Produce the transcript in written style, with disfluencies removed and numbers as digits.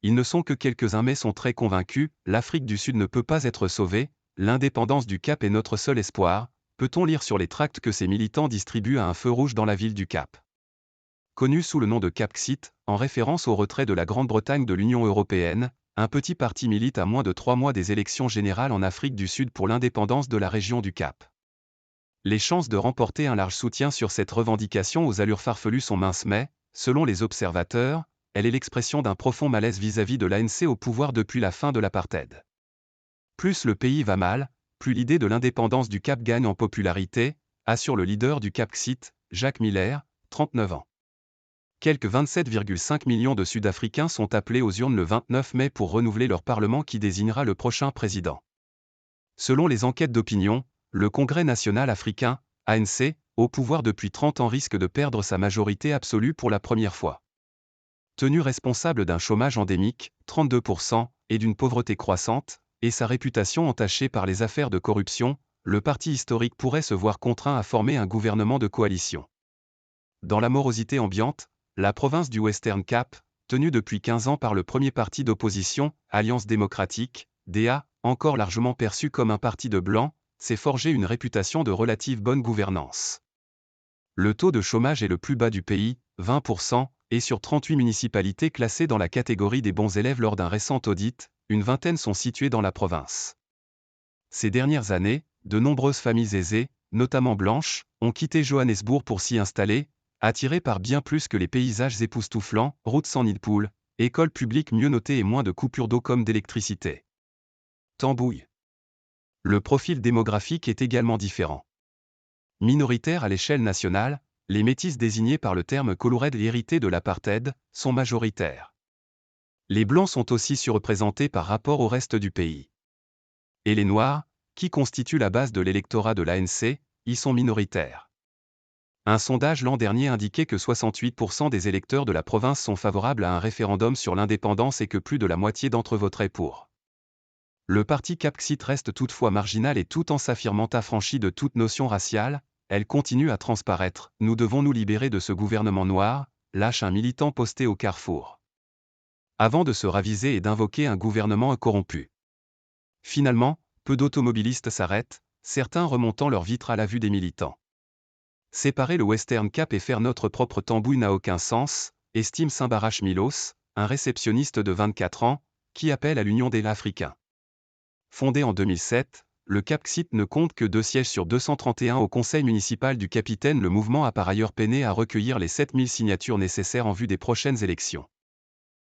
Ils ne sont que quelques-uns mais sont très convaincus, l'Afrique du Sud ne peut pas être sauvée, l'indépendance du Cap est notre seul espoir, peut-on lire sur les tracts que ces militants distribuent à un feu rouge dans la ville du Cap. Connu sous le nom de Capxit, en référence au retrait de la Grande-Bretagne de l'Union européenne, un petit parti milite à moins de 3 mois des élections générales en Afrique du Sud pour l'indépendance de la région du Cap. Les chances de remporter un large soutien sur cette revendication aux allures farfelues sont minces mais, selon les observateurs, elle est l'expression d'un profond malaise vis-à-vis de l'ANC au pouvoir depuis la fin de l'apartheid. Plus le pays va mal, plus l'idée de l'indépendance du Cap gagne en popularité, assure le leader du Capxit, Jacques Miller, 39 ans. Quelques 27,5 millions de Sud-Africains sont appelés aux urnes le 29 mai pour renouveler leur parlement qui désignera le prochain président. Selon les enquêtes d'opinion, le Congrès national africain, ANC, au pouvoir depuis 30 ans risque de perdre sa majorité absolue pour la première fois. Tenu responsable d'un chômage endémique, 32%, et d'une pauvreté croissante, et sa réputation entachée par les affaires de corruption, le parti historique pourrait se voir contraint à former un gouvernement de coalition. Dans la morosité ambiante, la province du Western Cape, tenue depuis 15 ans par le premier parti d'opposition, Alliance démocratique, DA, encore largement perçu comme un parti de blancs, s'est forgé une réputation de relative bonne gouvernance. Le taux de chômage est le plus bas du pays, 20%, et sur 38 municipalités classées dans la catégorie des bons élèves lors d'un récent audit, une vingtaine sont situées dans la province. Ces dernières années, de nombreuses familles aisées, notamment blanches, ont quitté Johannesburg pour s'y installer, attirées par bien plus que les paysages époustouflants, routes sans nid de poule, écoles publiques mieux notées et moins de coupures d'eau comme d'électricité. Tambouille. Le profil démographique est également différent. Minoritaires à l'échelle nationale, les métis désignés par le terme Colored et hérités de l'apartheid, sont majoritaires. Les blancs sont aussi surreprésentés par rapport au reste du pays. Et les noirs, qui constituent la base de l'électorat de l'ANC, y sont minoritaires. Un sondage l'an dernier indiquait que 68% des électeurs de la province sont favorables à un référendum sur l'indépendance et que plus de la moitié d'entre eux voteraient pour. Le parti Capxit reste toutefois marginal et tout en s'affirmant affranchi de toute notion raciale, elle continue à transparaître. Nous devons nous libérer de ce gouvernement noir, lâche un militant posté au carrefour. Avant de se raviser et d'invoquer un gouvernement corrompu. Finalement, peu d'automobilistes s'arrêtent, certains remontant leurs vitres à la vue des militants. Séparer le Western Cape et faire notre propre tambouille n'a aucun sens, estime Saint-Barache Milos, un réceptionniste de 24 ans, qui appelle à l'Union des Africains. Fondé en 2007, le Capxit ne compte que 2 sièges sur 231 au conseil municipal du Capitaine. Le mouvement a par ailleurs peiné à recueillir les 7000 signatures nécessaires en vue des prochaines élections.